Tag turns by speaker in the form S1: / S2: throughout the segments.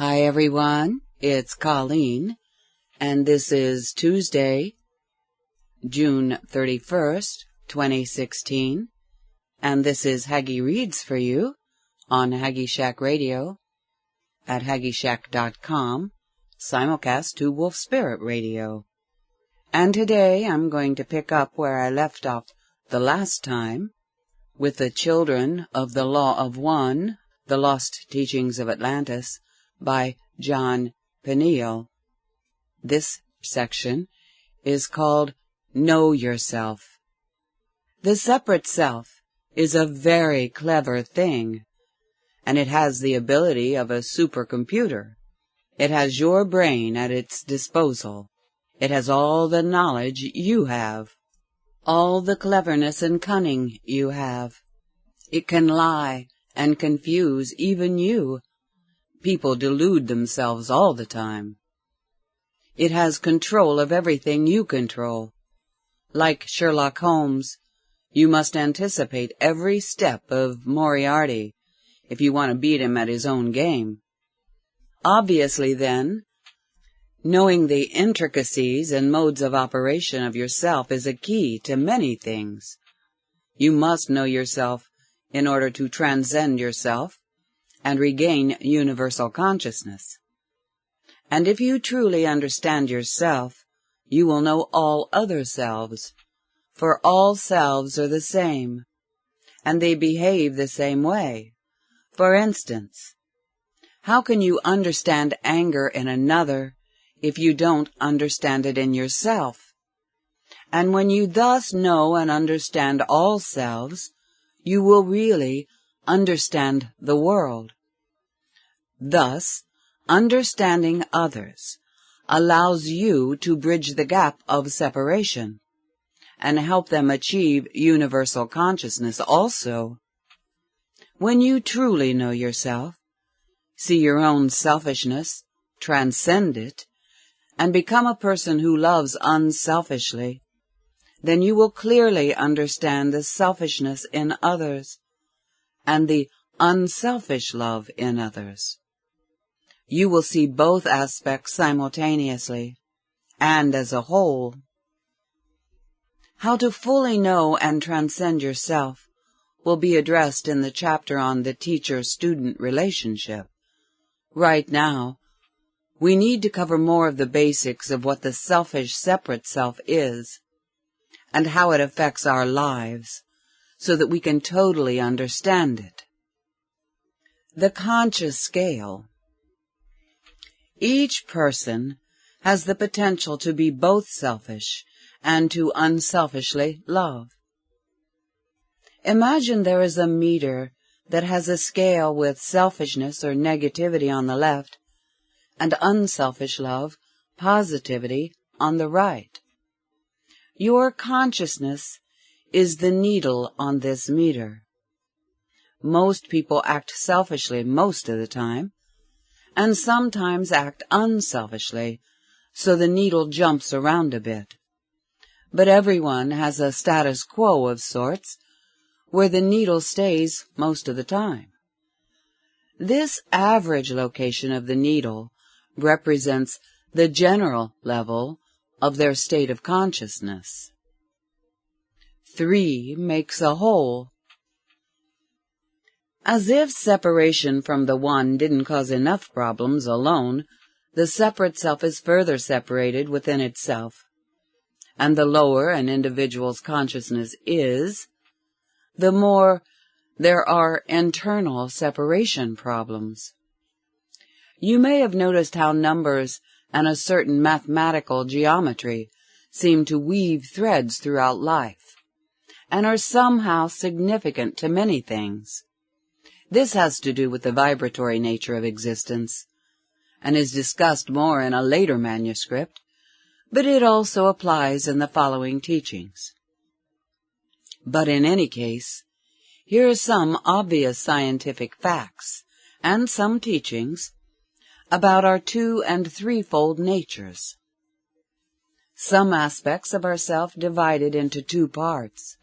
S1: Hi everyone, it's Colleen, and this is Tuesday, June 31st, 2016, and this is Haggie Reads for you on Haggie Shack Radio at HaggieShack.com, simulcast to Wolf Spirit Radio. And today I'm going to pick up where I left off the last time with the Children of the Law of One, The Lost Teachings of Atlantis, by John Peniel. This section is called Know Yourself. The separate self is a very clever thing, and it has the ability of a supercomputer. It has your brain at its disposal. It has all the knowledge you have, all the cleverness and cunning you have. It can lie and confuse even you. People delude themselves all the time. It has control of everything you control. Like Sherlock Holmes, you must anticipate every step of Moriarty if you want to beat him at his own game. Obviously, then, knowing the intricacies and modes of operation of yourself is a key to many things. You must know yourself in order to transcend yourself and regain universal consciousness. And if you truly understand yourself, you will know all other selves, for all selves are the same, and they behave the same way. For instance, how can you understand anger in another if you don't understand it in yourself? And when you thus know and understand all selves, you will really understand the world. Thus, understanding others allows you to bridge the gap of separation and help them achieve universal consciousness also. When you truly know yourself, see your own selfishness, transcend it, and become a person who loves unselfishly, then you will clearly understand the selfishness in others and the unselfish love in others. You will see both aspects simultaneously and as a whole. How to fully know and transcend yourself will be addressed in the chapter on the teacher-student relationship. Right now, we need to cover more of the basics of what the selfish separate self is and how it affects our lives so that we can totally understand it. The conscious scale. Each person has the potential to be both selfish and to unselfishly love. Imagine there is a meter that has a scale with selfishness or negativity on the left and unselfish love, positivity, on the right. Your consciousness is the needle on this meter. Most people act selfishly most of the time, and sometimes act unselfishly, so the needle jumps around a bit. But everyone has a status quo of sorts, where the needle stays most of the time. This average location of the needle represents the general level of their state of consciousness. 3 makes a whole. As if separation from the one didn't cause enough problems alone, the separate self is further separated within itself, and the lower an individual's consciousness is, the more there are internal separation problems. You may have noticed how numbers and a certain mathematical geometry seem to weave threads throughout life, and are somehow significant to many things. This has to do with the vibratory nature of existence, and is discussed more in a later manuscript, but it also applies in the following teachings. But in any case, here are some obvious scientific facts, and some teachings, about our 2- and 3-fold natures. Some aspects of ourself divided into 2 parts.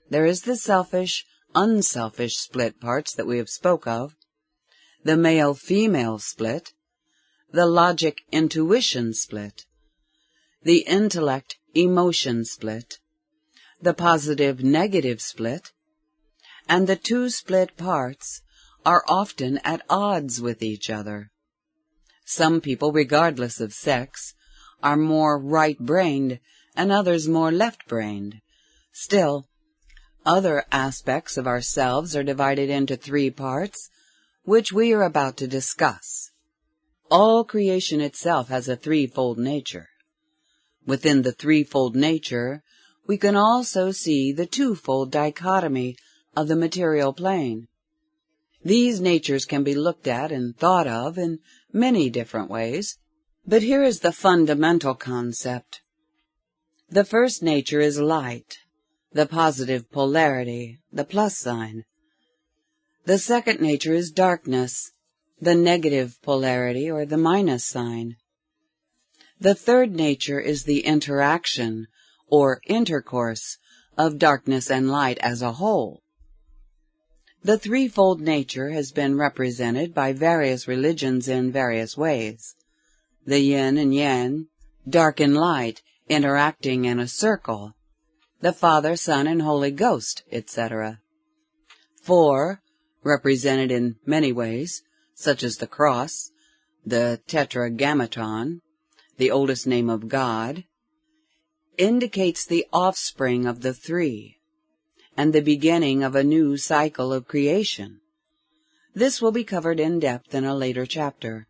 S1: There is the selfish, unselfish split parts that we have spoke of, the male-female split, the logic-intuition split, the intellect-emotion split, the positive-negative split, and the two split parts are often at odds with each other. Some people, regardless of sex, are more right-brained and others more left-brained. Still, other aspects of ourselves are divided into three parts, which we are about to discuss. All creation itself has a threefold nature. Within the threefold nature, we can also see the twofold dichotomy of the material plane. These natures can be looked at and thought of in many different ways, but here is the fundamental concept. The first nature is light, the positive polarity, the plus sign. The second nature is darkness, the negative polarity or the minus sign. The third nature is the interaction or intercourse of darkness and light as a whole. The threefold nature has been represented by various religions in various ways. The yin and yang, dark and light, interacting in a circle, the Father, Son, and Holy Ghost, etc. 4, represented in many ways, such as the cross, the tetragrammaton, the oldest name of God, indicates the offspring of the three, and the beginning of a new cycle of creation. This will be covered in depth in a later chapter.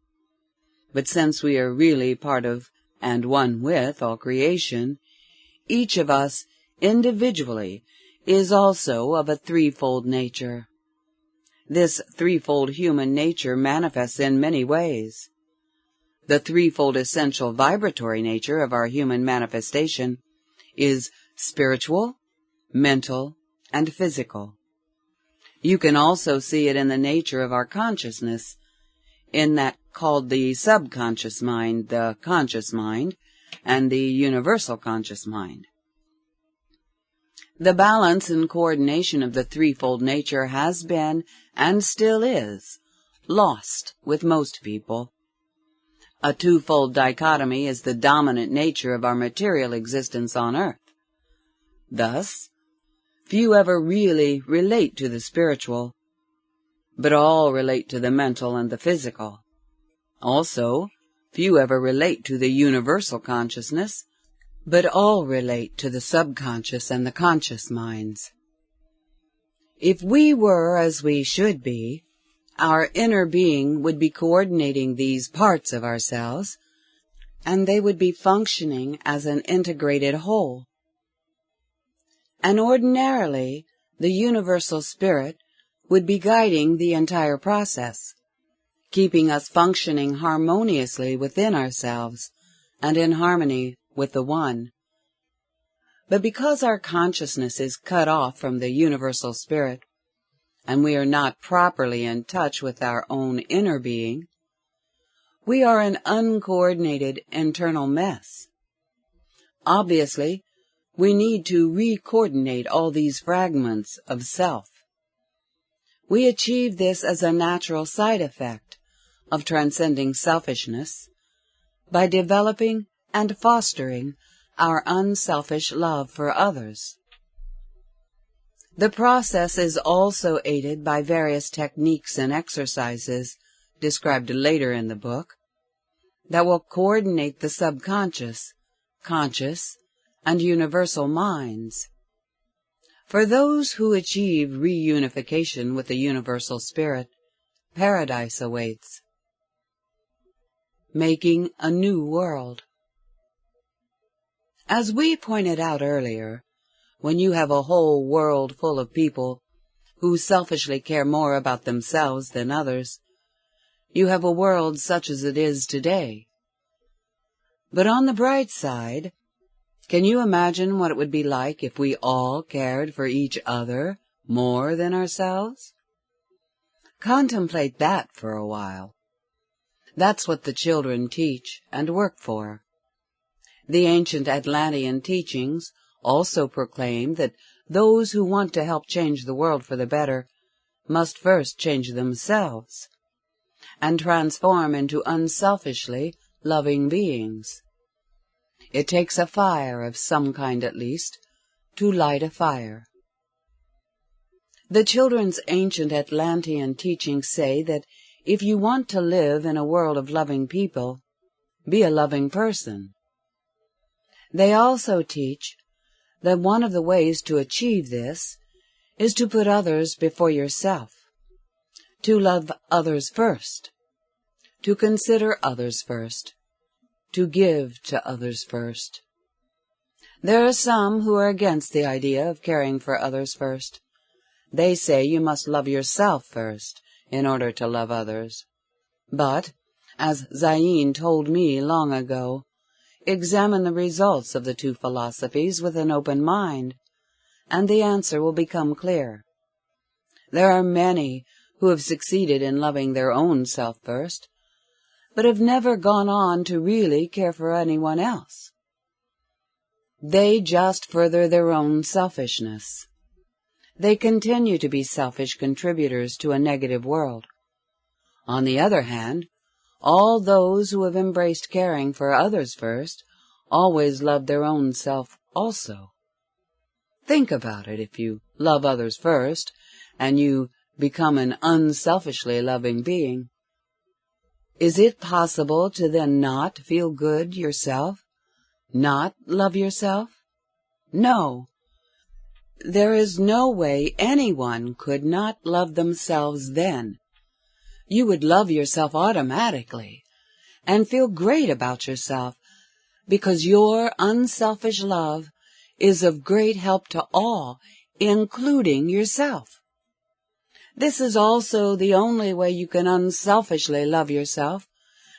S1: But since we are really part of and one with all creation, each of us individually is also of a threefold nature. This threefold human nature manifests in many ways. The threefold essential vibratory nature of our human manifestation is spiritual, mental, and physical. You can also see it in the nature of our consciousness, in that called the subconscious mind, the conscious mind, and the universal conscious mind. The balance and coordination of the threefold nature has been, and still is, lost with most people. A twofold dichotomy is the dominant nature of our material existence on earth. Thus, few ever really relate to the spiritual, but all relate to the mental and the physical. Also, few ever relate to the universal consciousness, but all relate to the subconscious and the conscious minds. If we were as we should be, our inner being would be coordinating these parts of ourselves, and they would be functioning as an integrated whole. And ordinarily, the universal spirit would be guiding the entire process, keeping us functioning harmoniously within ourselves and in harmony with the One. But because our consciousness is cut off from the universal spirit, and we are not properly in touch with our own inner being, we are an uncoordinated internal mess. Obviously, we need to re-coordinate all these fragments of self. We achieve this as a natural side effect of transcending selfishness by developing and fostering our unselfish love for others. The process is also aided by various techniques and exercises described later in the book that will coordinate the subconscious, conscious, and universal minds. For those who achieve reunification with the universal spirit, paradise awaits. Making a new world. As we pointed out earlier, when you have a whole world full of people who selfishly care more about themselves than others, you have a world such as it is today. But on the bright side, can you imagine what it would be like if we all cared for each other more than ourselves? Contemplate that for a while. That's what the children teach and work for. The ancient Atlantean teachings also proclaim that those who want to help change the world for the better must first change themselves. and transform into unselfishly loving beings. It takes a fire of some kind at least to light a fire. The children's ancient Atlantean teachings say that if you want to live in a world of loving people, be a loving person. They also teach that one of the ways to achieve this is to put others before yourself, to love others first, to consider others first, to give to others first. There are some who are against the idea of caring for others first. They say you must love yourself first in order to love others. But, as Zayn told me long ago, examine the results of the two philosophies with an open mind, and the answer will become clear. There are many who have succeeded in loving their own self first, but have never gone on to really care for anyone else. They just further their own selfishness. They continue to be selfish contributors to a negative world. On the other hand, all those who have embraced caring for others first always love their own self also. Think about it. If you love others first, and you become an unselfishly loving being, is it possible to then not feel good yourself? Not love yourself? No. There is no way anyone could not love themselves then. You would love yourself automatically and feel great about yourself because your unselfish love is of great help to all, including yourself. This is also the only way you can unselfishly love yourself,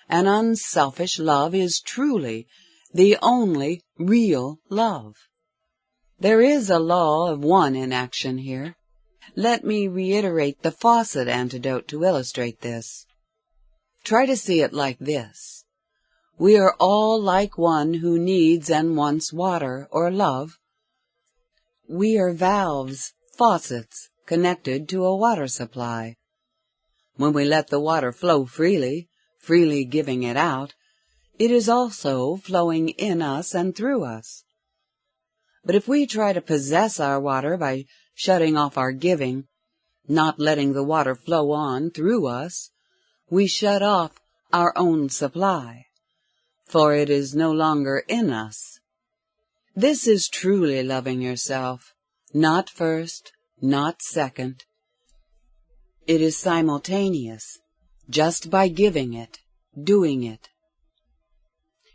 S1: and unselfish love is truly the only real love. There is a law of one in action here. Let me reiterate the faucet antidote to illustrate this. Try to see it like this. We are all like one who needs and wants water or love. We are valves, faucets, connected to a water supply. When we let the water flow freely giving it out, it is also flowing in us and through us. But if we try to possess our water by shutting off our giving, not letting the water flow on through us, we shut off our own supply, for it is no longer in us. This is truly loving yourself, not first, not second. It is simultaneous, just by giving it, doing it.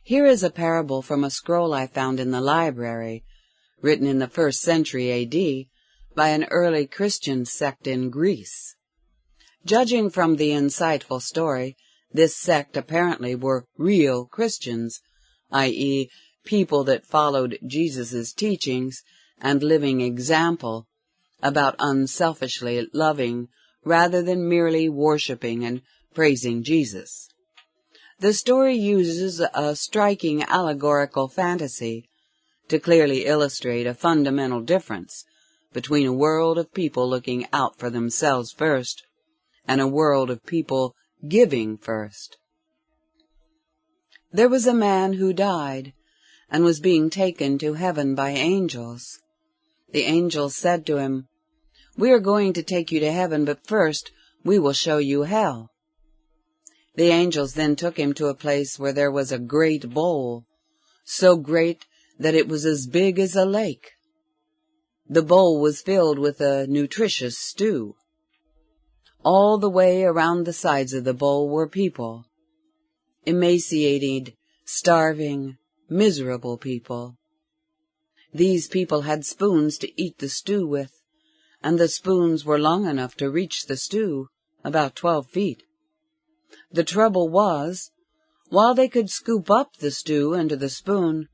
S1: Here is a parable from a scroll I found in the library, written in the 1st century A.D., by an early Christian sect in Greece. Judging from the insightful story, this sect apparently were real Christians, i.e., people that followed Jesus' teachings and living example about unselfishly loving rather than merely worshiping and praising Jesus. The story uses a striking allegorical fantasy to clearly illustrate a fundamental difference between a world of people looking out for themselves first and a world of people giving first. There was a man who died and was being taken to heaven by angels. The angels said to him, "We are going to take you to heaven, but first we will show you hell." The angels then took him to a place where there was a great bowl, so great that it was as big as a lake. The bowl was filled with a nutritious stew. All the way around the sides of the bowl were people, emaciated, starving, miserable people. These people had spoons to eat the stew with, and the spoons were long enough to reach the stew, about 12 feet. The trouble was, while they could scoop up the stew into the spoon,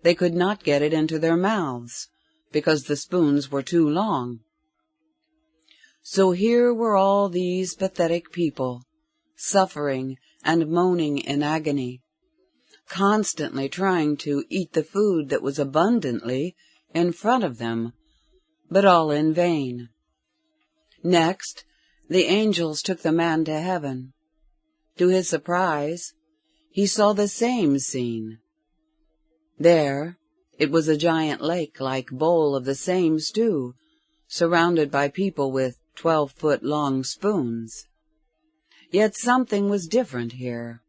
S1: they could not get it into their mouths, because the spoons were too long. So here were all these pathetic people, suffering and moaning in agony, constantly trying to eat the food that was abundantly in front of them, but all in vain. Next, the angels took the man to heaven. To his surprise, he saw the same scene. There, it was a giant lake-like bowl of the same stew, surrounded by people with 12-foot-long spoons. Yet something was different here.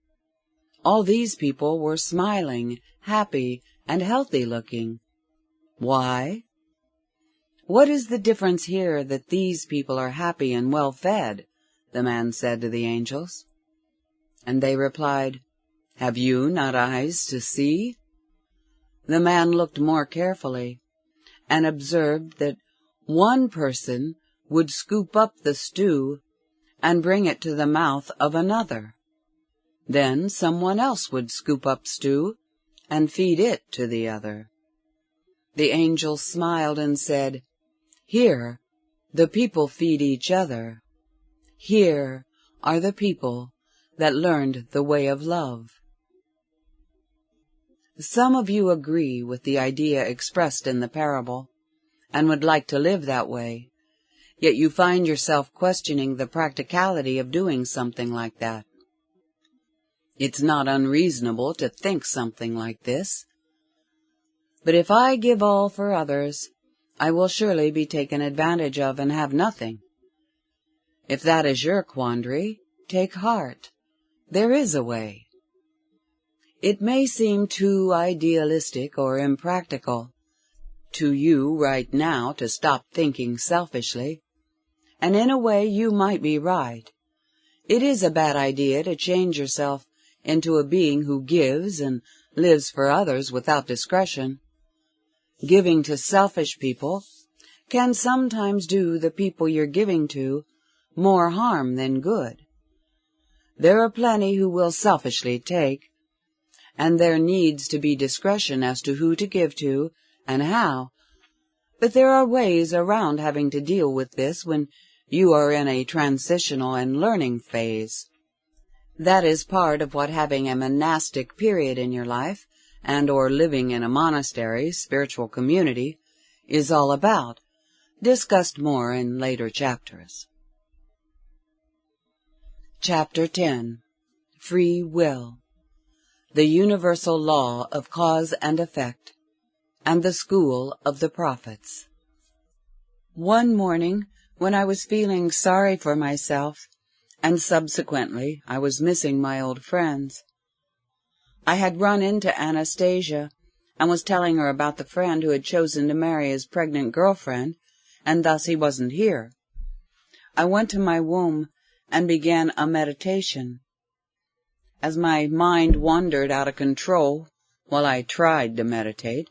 S1: All these people were smiling, happy, and healthy-looking. Why? What is the difference here that these people are happy and well-fed? The man said to the angels. And they replied, Have you not eyes to see? The man looked more carefully, and observed that one person would scoop up the stew and bring it to the mouth of another. Then someone else would scoop up stew and feed it to the other. The angel smiled and said, Here, the people feed each other. Here are the people that learned the way of love. Some of you agree with the idea expressed in the parable, and would like to live that way, yet you find yourself questioning the practicality of doing something like that. It's not unreasonable to think something like this. But if I give all for others, I will surely be taken advantage of and have nothing. If that is your quandary, take heart. There is a way. It may seem too idealistic or impractical to you right now to stop thinking selfishly, and in a way you might be right. It is a bad idea to change yourself into a being who gives and lives for others without discretion. Giving to selfish people can sometimes do the people you're giving to more harm than good. There are plenty who will selfishly take, and there needs to be discretion as to who to give to and how. But there are ways around having to deal with this when you are in a transitional and learning phase. That is part of what having a monastic period in your life and or living in a monastery, spiritual community, is all about, discussed more in later chapters. Chapter 10. Free Will. The Universal Law of Cause and Effect, and the School of the Prophets. One morning, when I was feeling sorry for myself, and subsequently I was missing my old friends, I had run into Anastasia and was telling her about the friend who had chosen to marry his pregnant girlfriend, and thus he wasn't here. I went to my womb and began a meditation. As my mind wandered out of control while I tried to meditate,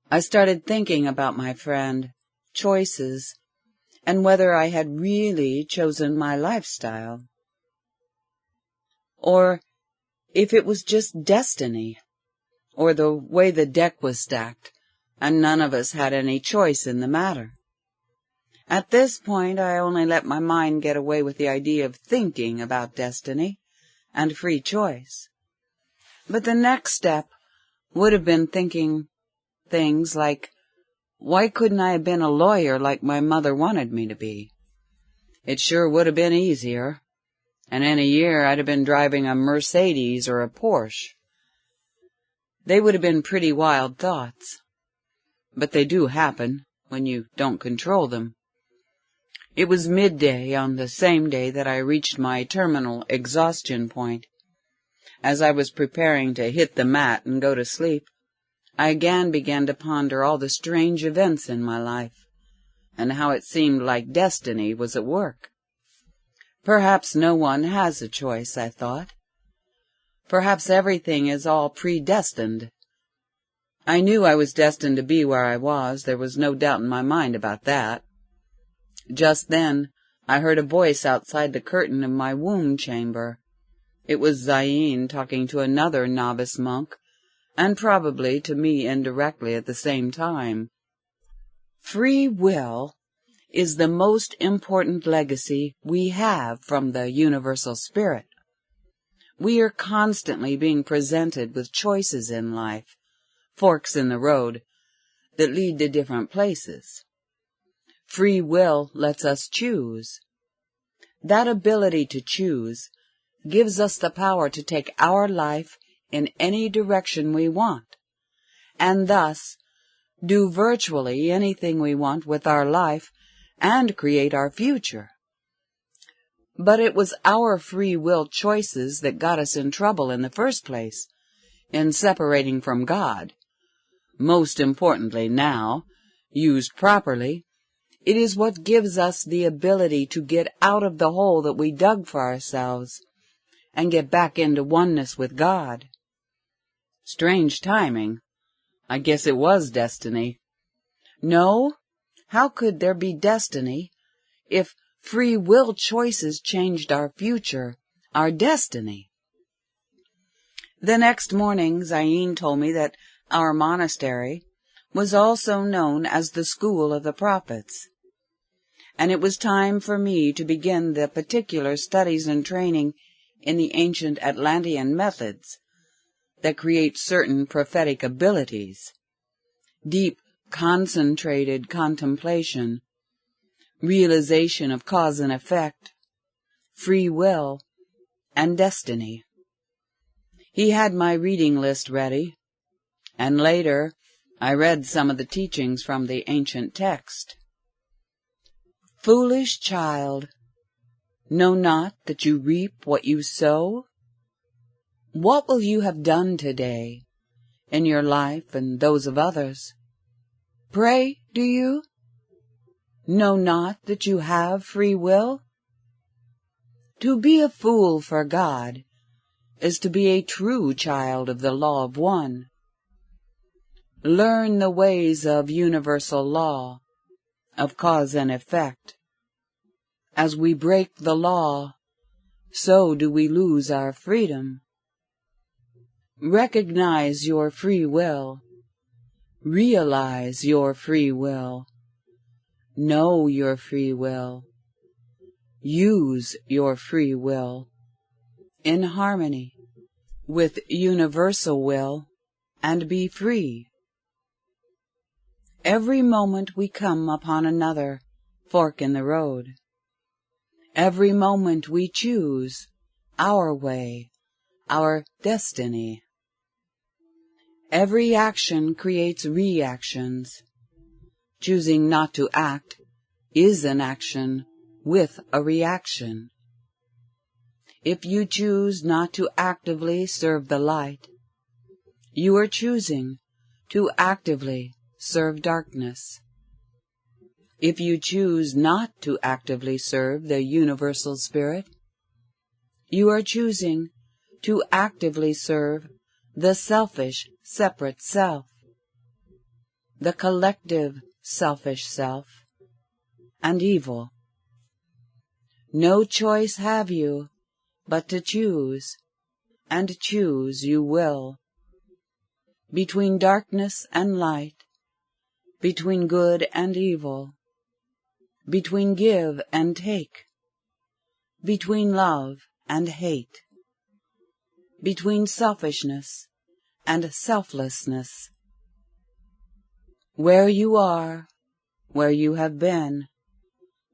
S1: I started thinking about my friend, choices, and whether I had really chosen my lifestyle. Or if it was just destiny, or the way the deck was stacked, and none of us had any choice in the matter. At this point, I only let my mind get away with the idea of thinking about destiny and free choice. But the next step would have been thinking things like, why couldn't I have been a lawyer like my mother wanted me to be? It sure would have been easier, and in a year I'd have been driving a Mercedes or a Porsche. They would have been pretty wild thoughts, but they do happen when you don't control them. It was midday on the same day that I reached my terminal exhaustion point. As I was preparing to hit the mat and go to sleep, I again began to ponder all the strange events in my life, and how it seemed like destiny was at work. Perhaps no one has a choice, I thought. Perhaps everything is all predestined. I knew I was destined to be where I was. There was no doubt in my mind about that. Just then, I heard a voice outside the curtain of my womb chamber. It was Zayn talking to another novice monk, and probably to me indirectly at the same time. Free will is the most important legacy we have from the Universal Spirit. We are constantly being presented with choices in life, forks in the road, that lead to different places. Free will lets us choose. That ability to choose gives us the power to take our life in any direction we want, and thus do virtually anything we want with our life and create our future. But it was our free will choices that got us in trouble in the first place, in separating from God. Most importantly now, used properly, it is what gives us the ability to get out of the hole that we dug for ourselves and get back into oneness with God. Strange timing. I guess it was destiny. No, how could there be destiny if free will choices changed our future, our destiny? The next morning, Zayn told me that our monastery was also known as the School of the Prophets, and it was time for me to begin the particular studies and training in the ancient Atlantean methods that create certain prophetic abilities, deep, concentrated contemplation, realization of cause and effect, free will, and destiny. He had my reading list ready, and later I read some of the teachings from the ancient text. Foolish child, know not that you reap what you sow? What will you have done today, in your life and those of others? Pray, do you? Know not that you have free will? To be a fool for God is to be a true child of the law of one. Learn the ways of universal law, of cause and effect. As we break the law, so do we lose our freedom. Recognize your free will. Realize your free will. Know your free will. Use your free will in harmony with universal will and be free. Every moment we come upon another fork in the road. Every moment we choose our way, our destiny. Every action creates reactions. Choosing not to act is an action with a reaction. If you choose not to actively serve the light, you are choosing to actively serve darkness. If you choose not to actively serve the universal spirit, you are choosing to actively serve the selfish, separate self, the collective, selfish self, and evil. No choice have you but to choose, and choose you will, between darkness and light, between good and evil, between give and take, between love and hate, between selfishness and selflessness. Where you are, where you have been,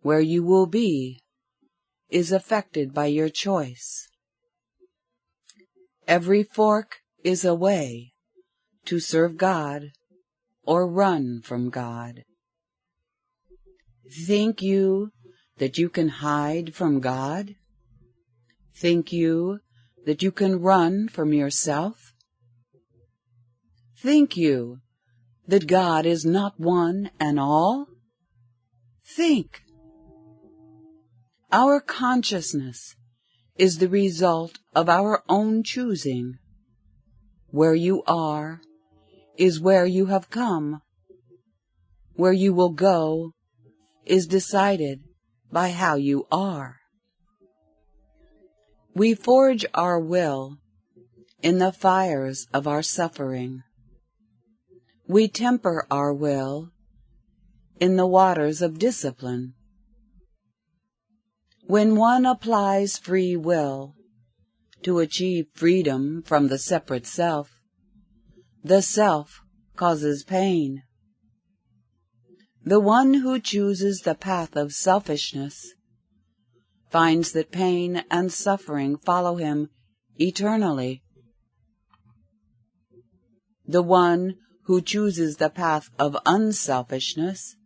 S1: where you will be, is affected by your choice. Every fork is a way to serve God or run from God. Think you that you can hide from God? Think you that you can run from yourself? Think you that God is not one and all? Think. Our consciousness is the result of our own choosing. Where you are is where you have come. Where you will go is decided by how you are. We forge our will in the fires of our suffering. We temper our will in the waters of discipline. When one applies free will to achieve freedom from the separate self, the self causes pain. The one who chooses the path of selfishness finds that pain and suffering follow him eternally. The one who chooses the path of unselfishness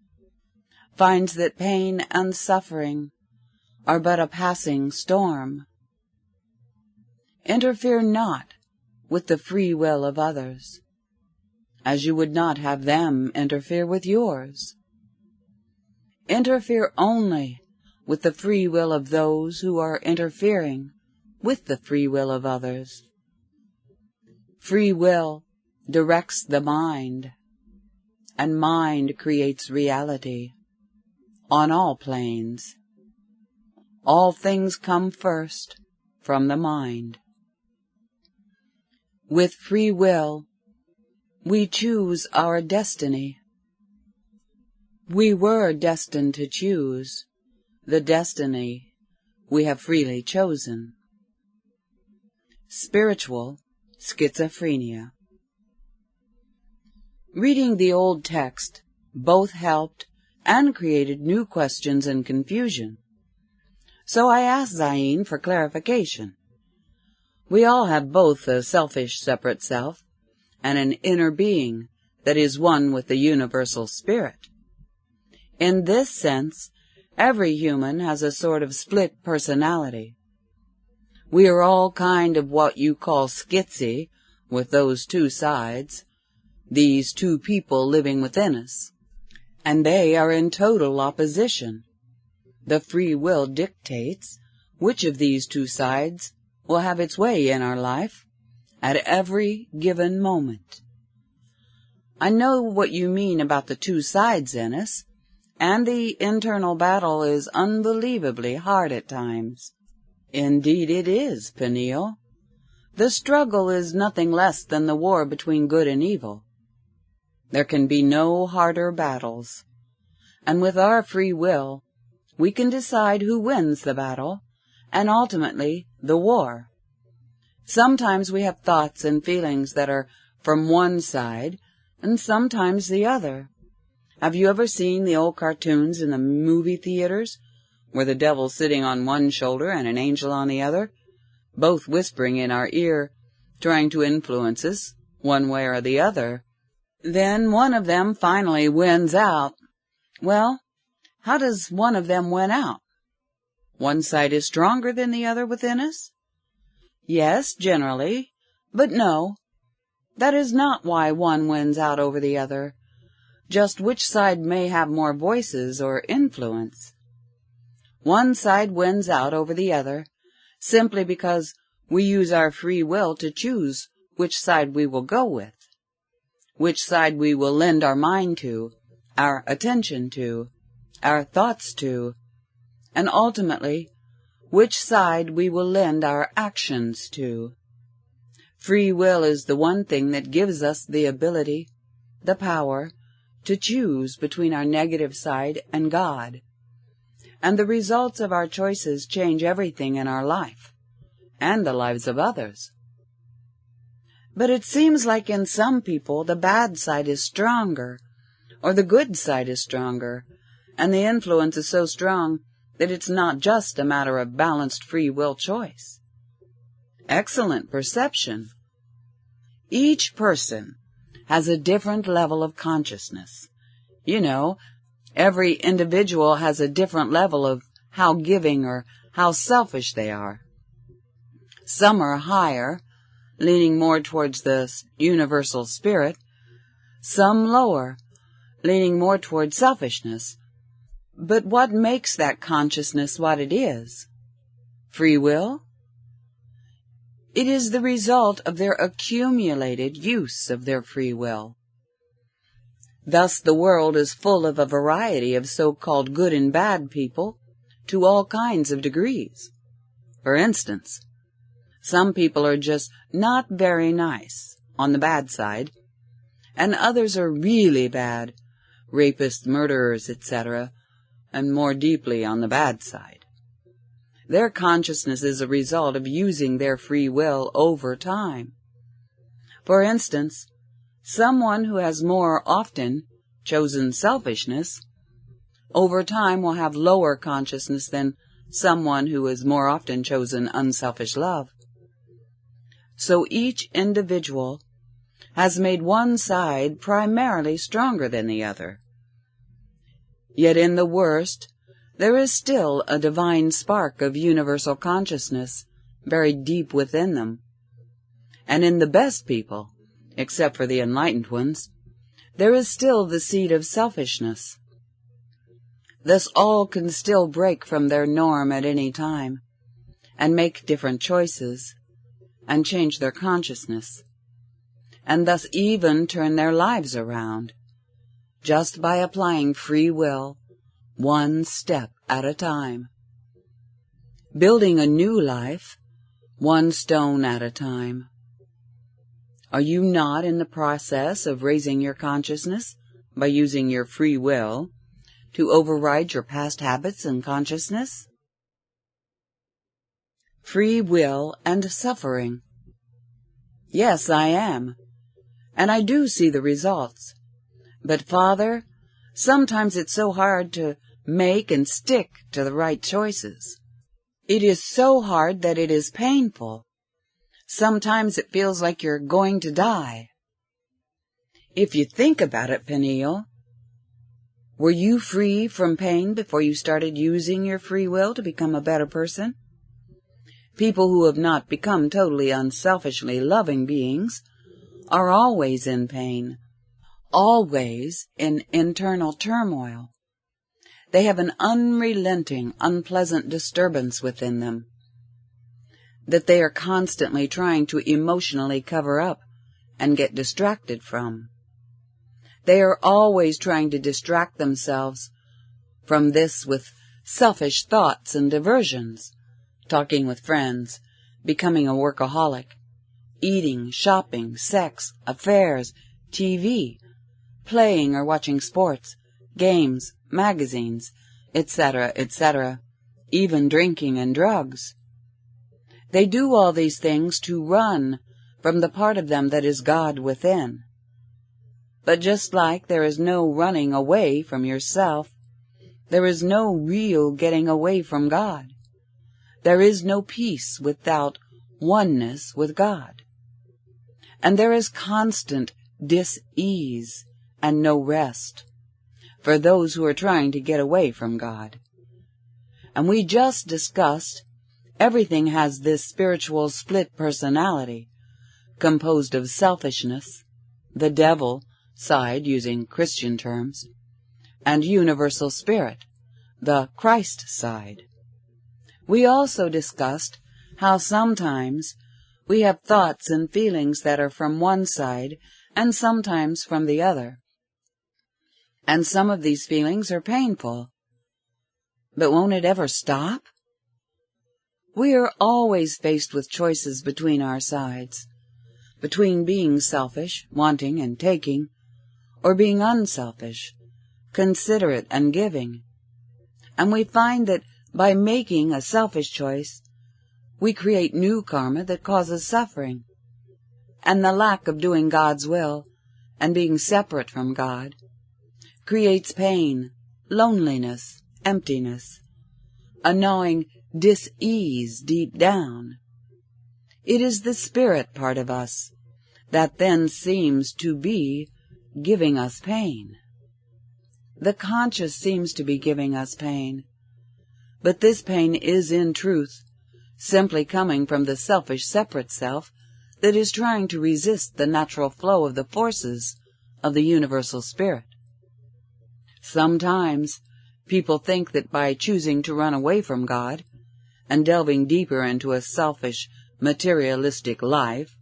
S1: finds that pain and suffering are but a passing storm. Interfere not with the free will of others, as you would not have them interfere with yours. Interfere only with the free will of those who are interfering with the free will of others. Free will directs the mind, and mind creates reality on all planes. All things come first from the mind. With free will, we choose our destiny. We were destined to choose the destiny we have freely chosen. Spiritual schizophrenia. Reading the old text both helped and created new questions and confusion. So I asked Zayn for clarification. We all have both a selfish separate self and an inner being that is one with the universal spirit. In this sense, every human has a sort of split personality. We are all kind of what you call schizzy, with those two sides, these two people living within us, and they are in total opposition. The free will dictates which of these two sides will have its way in our life at every given moment. I know what you mean about the two sides in us, and the internal battle is unbelievably hard at times. Indeed it is, Peniel. The struggle is nothing less than the war between good and evil. There can be no harder battles, and with our free will, we can decide who wins the battle, and ultimately the war. Sometimes we have thoughts and feelings that are from one side, and sometimes the other. Have you ever seen the old cartoons in the movie theaters, where the devil's sitting on one shoulder and an angel on the other, both whispering in our ear, trying to influence us one way or the other? Then one of them finally wins out. Well, how does one of them win out? One side is stronger than the other within us? Yes, generally, but no. That is not why one wins out over the other. Just which side may have more voices or influence. One side wins out over the other simply because we use our free will to choose which side we will go with, which side we will lend our mind to, our attention to, our thoughts to, and ultimately, which side we will lend our actions to. Free will is the one thing that gives us the ability, the power, to choose between our negative side and God. And the results of our choices change everything in our life, and the lives of others. But it seems like in some people the bad side is stronger, or the good side is stronger, and the influence is so strong that it's not just a matter of balanced free will choice. Excellent perception. Each person has a different level of consciousness. You know, every individual has a different level of how giving or how selfish they are. Some are higher, leaning more towards the universal spirit, some lower, leaning more towards selfishness. But what makes that consciousness what it is? Free will? It is the result of their accumulated use of their free will. Thus the world is full of a variety of so-called good and bad people to all kinds of degrees. For instance, some people are just not very nice on the bad side, and others are really bad, rapists, murderers, etc., and more deeply on the bad side. Their consciousness is a result of using their free will over time. For instance, someone who has more often chosen selfishness over time will have lower consciousness than someone who has more often chosen unselfish love. So each individual has made one side primarily stronger than the other. Yet in the worst, there is still a divine spark of universal consciousness buried deep within them. And in the best people, except for the enlightened ones, there is still the seed of selfishness. Thus all can still break from their norm at any time, and make different choices, and change their consciousness, and thus even turn their lives around, just by applying free will, one step at a time. Building a new life, one stone at a time. Are you not in the process of raising your consciousness by using your free will to override your past habits and consciousness? Free will and suffering. Yes, I am, and I do see the results. But, Father, sometimes it's so hard to make and stick to the right choices. It is so hard that it is painful. Sometimes it feels like you're going to die. If you think about it, Peniel, were you free from pain before you started using your free will to become a better person? People who have not become totally unselfishly loving beings are always in pain, always in internal turmoil. They have an unrelenting, unpleasant disturbance within them that they are constantly trying to emotionally cover up and get distracted from. They are always trying to distract themselves from this with selfish thoughts and diversions, talking with friends, becoming a workaholic, eating, shopping, sex, affairs, TV, playing or watching sports, games, magazines, etc., etc., even drinking and drugs. They do all these things to run from the part of them that is God within. But just like there is no running away from yourself, there is no real getting away from God. There is no peace without oneness with God. And there is constant dis-ease and no rest for those who are trying to get away from God. And we just discussed everything has this spiritual split personality, composed of selfishness, the devil side using Christian terms, and universal spirit, the Christ side. We also discussed how sometimes we have thoughts and feelings that are from one side and sometimes from the other. And some of these feelings are painful. But won't it ever stop? We are always faced with choices between our sides, between being selfish, wanting and taking, or being unselfish, considerate and giving. And we find that by making a selfish choice, we create new karma that causes suffering. And the lack of doing God's will and being separate from God creates pain, loneliness, emptiness, a gnawing dis-ease deep down. It is the spirit part of us that then seems to be giving us pain. The conscious seems to be giving us pain, but this pain is in truth simply coming from the selfish separate self that is trying to resist the natural flow of the forces of the universal spirit. Sometimes people think that by choosing to run away from God and delving deeper into a selfish, materialistic life,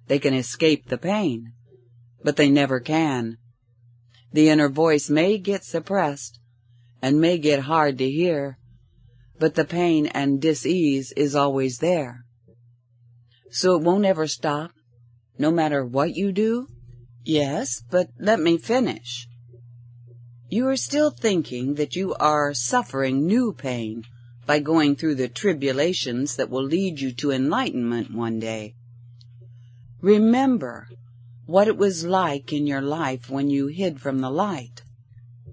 S1: they can escape the pain, but they never can. The inner voice may get suppressed and may get hard to hear, but the pain and dis-ease is always there. So it won't ever stop, no matter what you do? Yes, but let me finish. You are still thinking that you are suffering new pain by going through the tribulations that will lead you to enlightenment one day. Remember what it was like in your life when you hid from the light.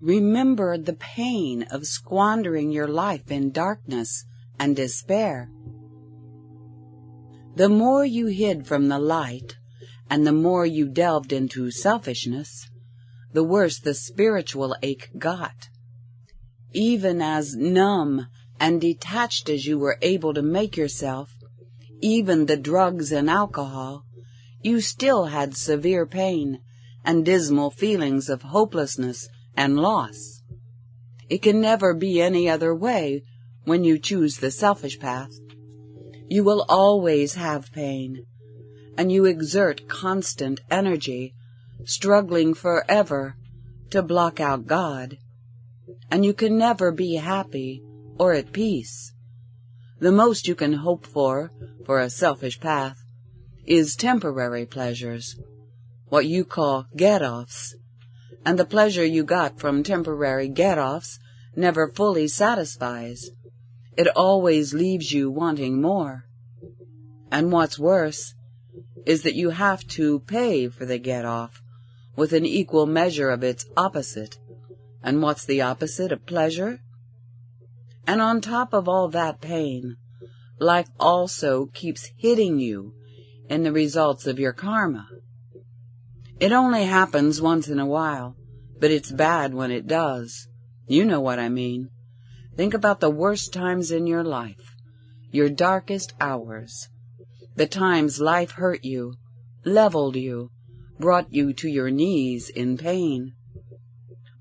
S1: Remember the pain of squandering your life in darkness and despair. The more you hid from the light, and the more you delved into selfishness, the worse the spiritual ache got. Even as numb and detached as you were able to make yourself, even the drugs and alcohol, you still had severe pain and dismal feelings of hopelessness and loss. It can never be any other way when you choose the selfish path. You will always have pain, and you exert constant energy, struggling forever to block out God, and you can never be happy or at peace. The most you can hope for a selfish path, is temporary pleasures, what you call get-offs, and the pleasure you got from temporary get-offs never fully satisfies. It always leaves you wanting more. And what's worse is that you have to pay for the get-off with an equal measure of its opposite. And what's the opposite of pleasure? And on top of all that pain, life also keeps hitting you in the results of your karma. It only happens once in a while, but it's bad when it does. You know what I mean. Think about the worst times in your life, your darkest hours, the times life hurt you, leveled you, brought you to your knees in pain.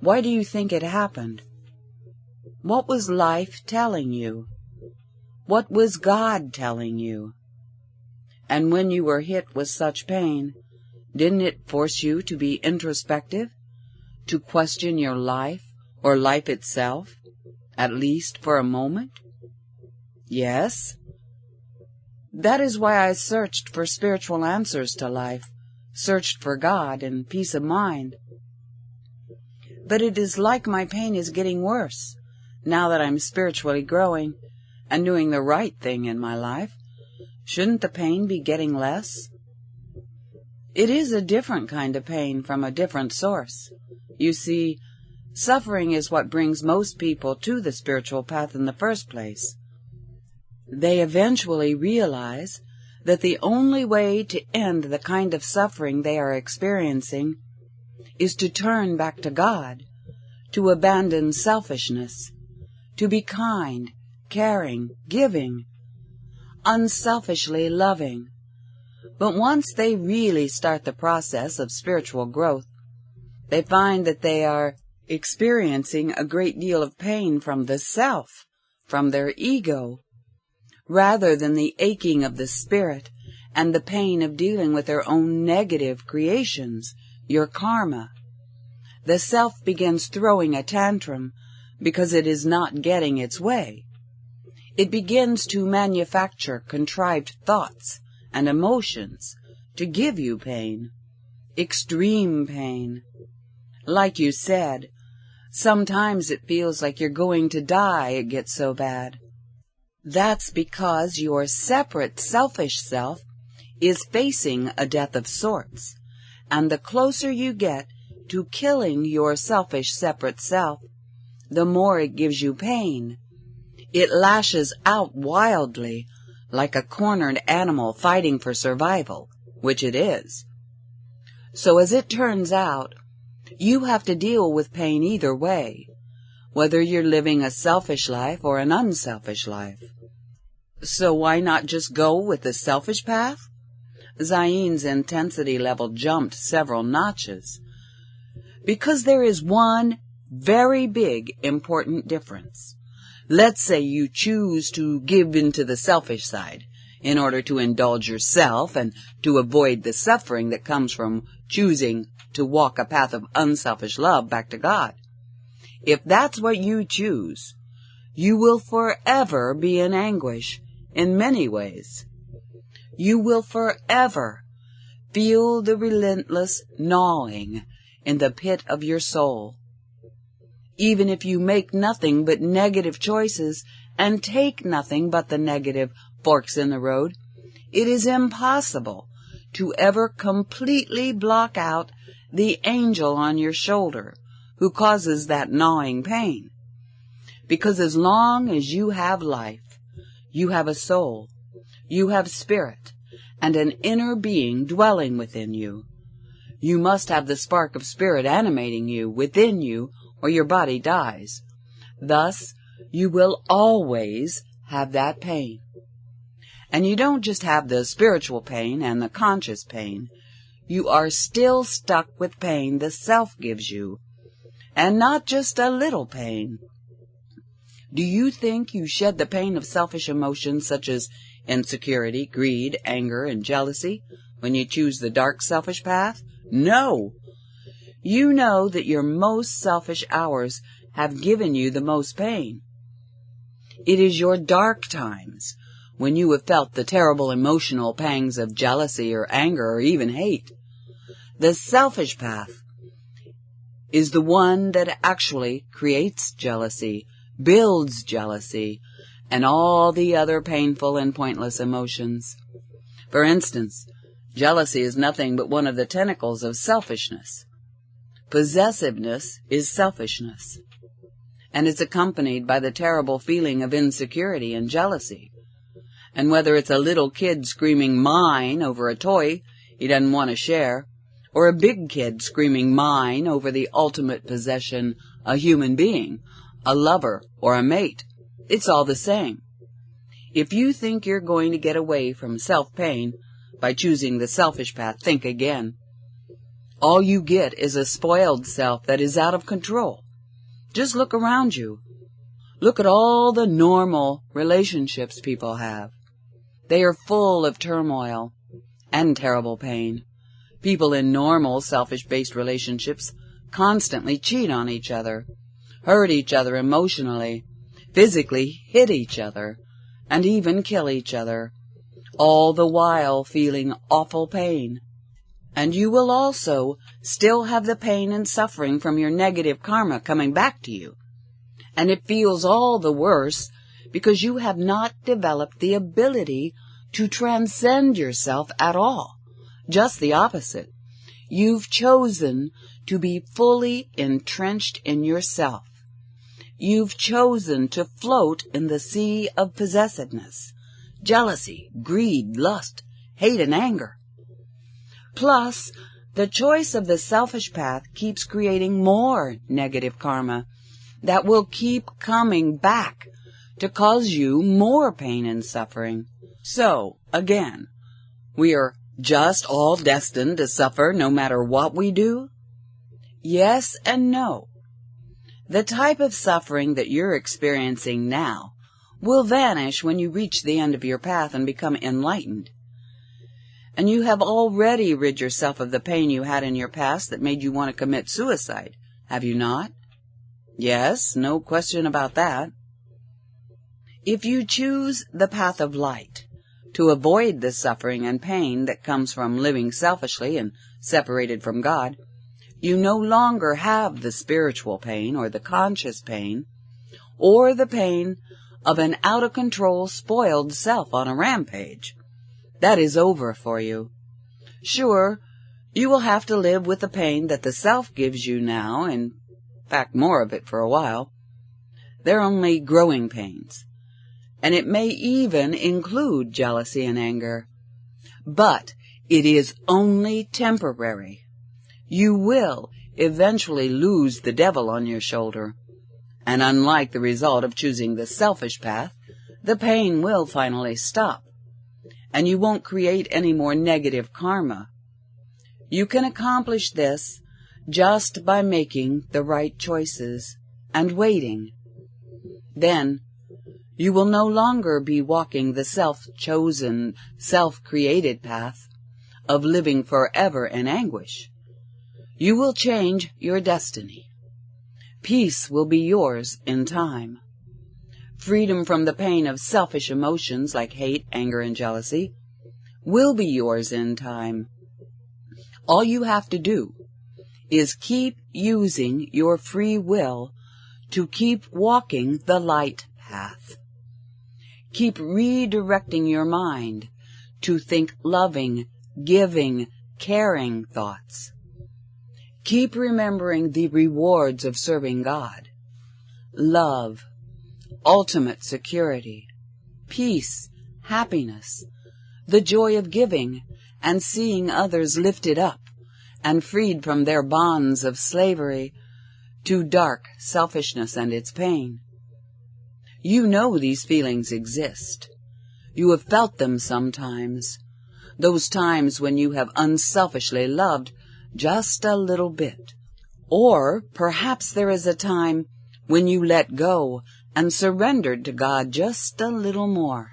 S1: Why do you think it happened? What was life telling you? What was God telling you? And when you were hit with such pain, didn't it force you to be introspective, to question your life or life itself, at least for a moment? Yes. That is why I searched for spiritual answers to life, searched for God and peace of mind. But it is like my pain is getting worse, now that I'm spiritually growing and doing the right thing in my life. Shouldn't the pain be getting less? It is a different kind of pain from a different source. You see, suffering is what brings most people to the spiritual path in the first place. They eventually realize that the only way to end the kind of suffering they are experiencing is to turn back to God, to abandon selfishness, to be kind, caring, giving, unselfishly loving. But once they really start the process of spiritual growth, they find that they are experiencing a great deal of pain from the self, from their ego, rather than the aching of the spirit and the pain of dealing with their own negative creations, your karma. The self begins throwing a tantrum because it is not getting its way. It begins to manufacture contrived thoughts and emotions to give you pain, extreme pain. Like you said, sometimes it feels like you're going to die, it gets so bad. That's because your separate selfish self is facing a death of sorts, and the closer you get to killing your selfish separate self, the more it gives you pain. It lashes out wildly, like a cornered animal fighting for survival, which it is. So as it turns out, you have to deal with pain either way, whether you're living a selfish life or an unselfish life. So why not just go with the selfish path? Zain's intensity level jumped several notches. Because there is one very big, important difference. Let's say you choose to give into the selfish side in order to indulge yourself and to avoid the suffering that comes from choosing to walk a path of unselfish love back to God. If that's what you choose, you will forever be in anguish in many ways. You will forever feel the relentless gnawing in the pit of your soul. Even if you make nothing but negative choices and take nothing but the negative forks in the road, it is impossible to ever completely block out the angel on your shoulder who causes that gnawing pain. Because as long as you have life, You have a soul. You have spirit, and an inner being dwelling within you. You must have the spark of spirit animating you within you, or your body dies. Thus, you will always have that pain. And you don't just have the spiritual pain and the conscious pain. You are still stuck with pain the self gives you, and not just a little pain. Do you think you shed the pain of selfish emotions such as insecurity, greed, anger, and jealousy when you choose the dark selfish path? No! You know that your most selfish hours have given you the most pain. It is your dark times, when you have felt the terrible emotional pangs of jealousy or anger or even hate. The selfish path is the one that actually creates jealousy, builds jealousy, and all the other painful and pointless emotions. For instance, jealousy is nothing but one of the tentacles of selfishness. Possessiveness is selfishness, and it's accompanied by the terrible feeling of insecurity and jealousy. And whether it's a little kid screaming mine over a toy he doesn't want to share, or a big kid screaming mine over the ultimate possession, a human being, a lover, or a mate, it's all the same. If you think you're going to get away from self-pain by choosing the selfish path, think again. All you get is a spoiled self that is out of control. Just look around you. Look at all the normal relationships people have. They are full of turmoil and terrible pain. People in normal, selfish-based relationships constantly cheat on each other, hurt each other emotionally, physically hit each other, and even kill each other, all the while feeling awful pain. And you will also still have the pain and suffering from your negative karma coming back to you. And it feels all the worse because you have not developed the ability to transcend yourself at all. Just the opposite. You've chosen to be fully entrenched in yourself. You've chosen to float in the sea of possessiveness, jealousy, greed, lust, hate, and anger. Plus, the choice of the selfish path keeps creating more negative karma that will keep coming back to cause you more pain and suffering. So, again, we are just all destined to suffer no matter what we do? Yes and no. The type of suffering that you're experiencing now will vanish when you reach the end of your path and become enlightened. And you have already rid yourself of the pain you had in your past that made you want to commit suicide, have you not? Yes, no question about that. If you choose the path of light to avoid the suffering and pain that comes from living selfishly and separated from God, you no longer have the spiritual pain or the conscious pain or the pain of an out-of-control, spoiled self on a rampage. That is over for you. Sure, you will have to live with the pain that the self gives you now, in fact more of it for a while. They're only growing pains, and it may even include jealousy and anger. But it is only temporary. You will eventually lose the devil on your shoulder, and unlike the result of choosing the selfish path, the pain will finally stop, and you won't create any more negative karma. You can accomplish this just by making the right choices and waiting. Then you will no longer be walking the self-chosen, self-created path of living forever in anguish. You will change your destiny. Peace will be yours in time. Freedom from the pain of selfish emotions like hate, anger, and jealousy will be yours in time. All you have to do is keep using your free will to keep walking the light path. Keep redirecting your mind to think loving, giving, caring thoughts. Keep remembering the rewards of serving God: love, ultimate security, peace, happiness, the joy of giving and seeing others lifted up and freed from their bonds of slavery, to dark selfishness and its pain. You know these feelings exist. You have felt them sometimes, those times when you have unselfishly loved just a little bit. Or perhaps there is a time when you let go and surrendered to God just a little more.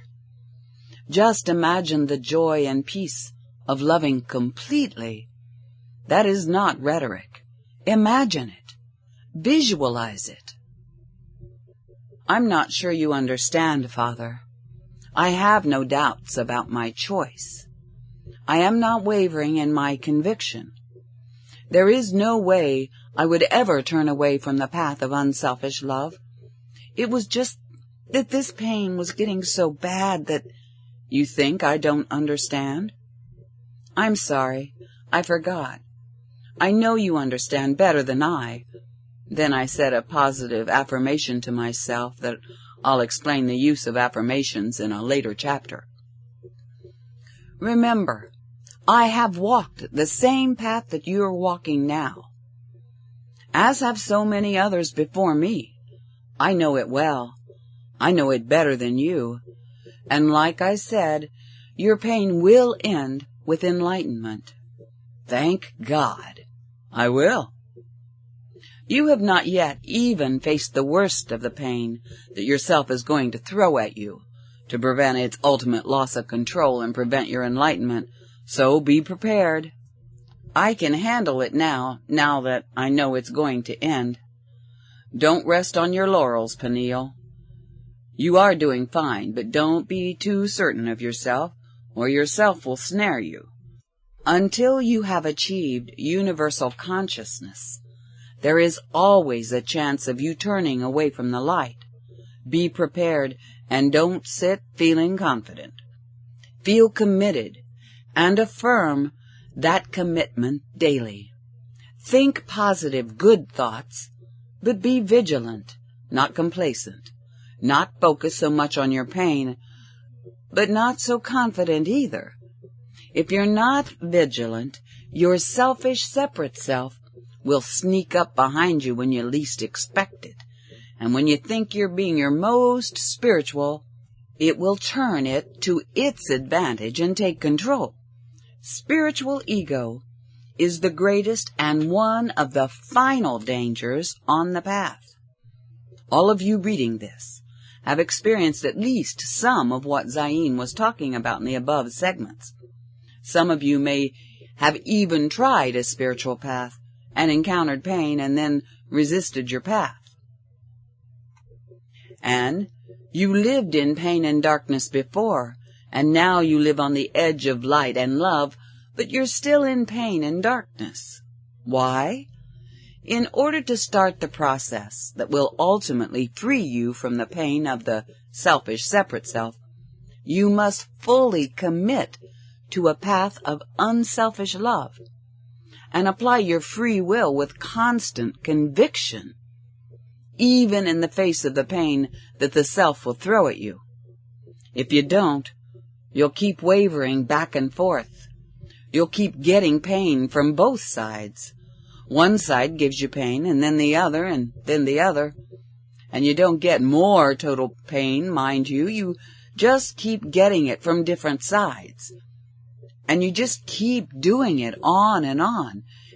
S1: Just imagine the joy and peace of loving completely. That is not rhetoric. Imagine it. Visualize it. I'm not sure you understand, Father. I have no doubts about my choice. I am not wavering in my conviction. There is no way I would ever turn away from the path of unselfish love. It was just that this pain was getting so bad that you think I don't understand? I'm sorry. I forgot. I know you understand better than I. Then I said a positive affirmation to myself that I'll explain the use of affirmations in a later chapter. Remember, I have walked the same path that you are walking now, as have so many others before me. I know it well. I know it better than you. And like I said, your pain will end with enlightenment. Thank God. I will. You have not yet even faced the worst of the pain that yourself is going to throw at you to prevent its ultimate loss of control and prevent your enlightenment, so be prepared. I can handle it now that I know it's going to end. Don't rest on your laurels, Peniel. You are doing fine, but don't be too certain of yourself, or yourself will snare you. Until you have achieved universal consciousness, there is always a chance of you turning away from the light. Be prepared, and don't sit feeling confident. Feel committed, and affirm that commitment daily. Think positive, good thoughts, but be vigilant, not complacent. Not focus so much on your pain, but not so confident either. If you're not vigilant, your selfish, separate self will sneak up behind you when you least expect it. And when you think you're being your most spiritual, it will turn it to its advantage and take control. Spiritual ego is the greatest and one of the final dangers on the path. All of you reading this have experienced at least some of what Zayn was talking about in the above segments. Some of you may have even tried a spiritual path and encountered pain and then resisted your path. And you lived in pain and darkness before, and now you live on the edge of light and love, but you're still in pain and darkness. Why? In order to start the process that will ultimately free you from the pain of the selfish, separate self, you must fully commit to a path of unselfish love and apply your free will with constant conviction, even in the face of the pain that the self will throw at you. If you don't, you'll keep wavering back and forth. You'll keep getting pain from both sides. One side gives you pain, and then the other, and then the other. And you don't get more total pain, mind you. You just keep getting it from different sides. And you just keep doing it on,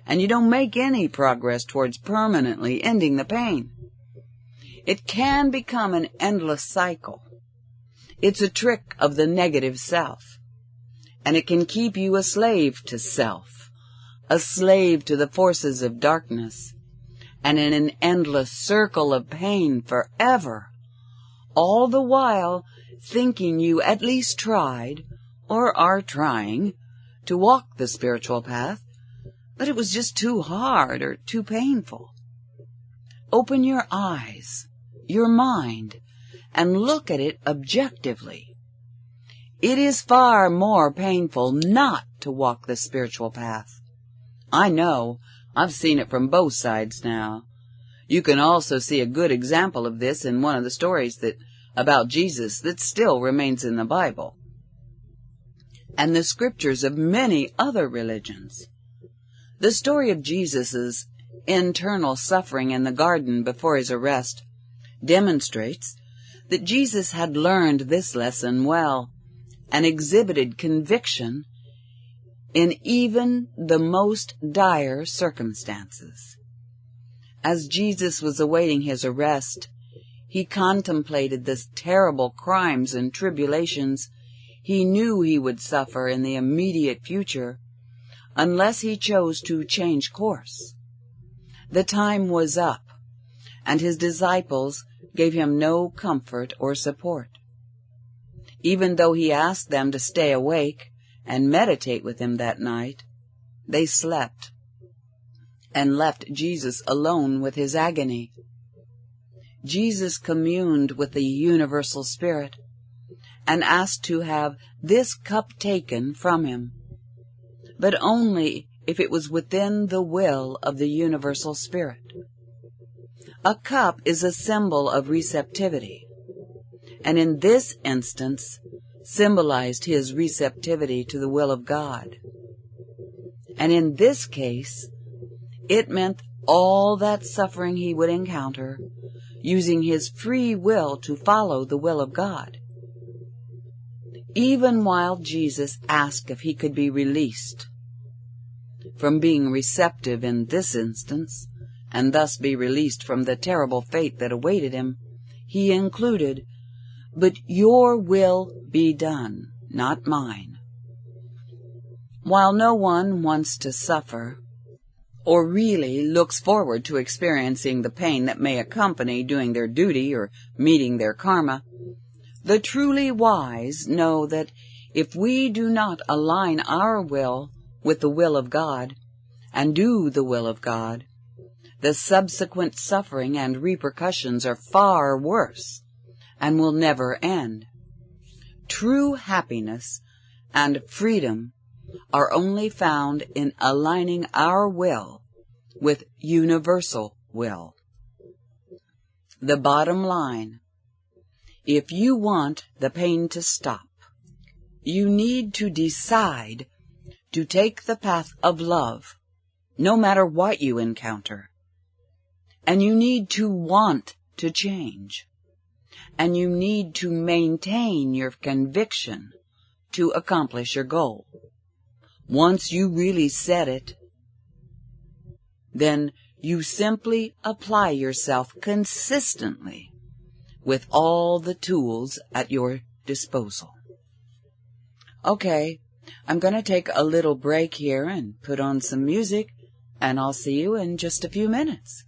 S1: and you don't make any progress towards permanently ending the pain. It can become an endless cycle. It's a trick of the negative self, and it can keep you a slave to self, a slave to the forces of darkness, and in an endless circle of pain forever, all the while thinking you at least tried, or are trying, to walk the spiritual path, but it was just too hard or too painful. Open your eyes, your mind, and look at it objectively. It is far more painful not to walk the spiritual path. I know. I've seen it from both sides now. You can also see a good example of this in one of the stories that about Jesus that still remains in the Bible and the scriptures of many other religions. The story of Jesus' internal suffering in the garden before his arrest demonstrates that Jesus had learned this lesson well and exhibited conviction in even the most dire circumstances. As Jesus was awaiting his arrest, he contemplated the terrible crimes and tribulations he knew he would suffer in the immediate future unless he chose to change course. The time was up, and his disciples gave him no comfort or support. Even though he asked them to stay awake and meditate with him that night, they slept and left Jesus alone with his agony. Jesus communed with the universal Spirit and asked to have this cup taken from him, but only if it was within the will of the universal Spirit. A cup is a symbol of receptivity, and in this instance symbolized his receptivity to the will of God. And in this case, it meant all that suffering he would encounter, using his free will to follow the will of God. Even while Jesus asked if he could be released from being receptive in this instance, and thus be released from the terrible fate that awaited him, he included, "But your will be done, not mine." While no one wants to suffer, or really looks forward to experiencing the pain that may accompany doing their duty or meeting their karma, the truly wise know that if we do not align our will with the will of God and do the will of God, the subsequent suffering and repercussions are far worse and will never end. True happiness and freedom are only found in aligning our will with universal will. The bottom line: if you want the pain to stop, you need to decide to take the path of love, no matter what you encounter. And you need to want to change. And you need to maintain your conviction to accomplish your goal. Once you really set it, then you simply apply yourself consistently with all the tools at your disposal. Okay, I'm going to take a little break here and put on some music, and I'll see you in just a few minutes.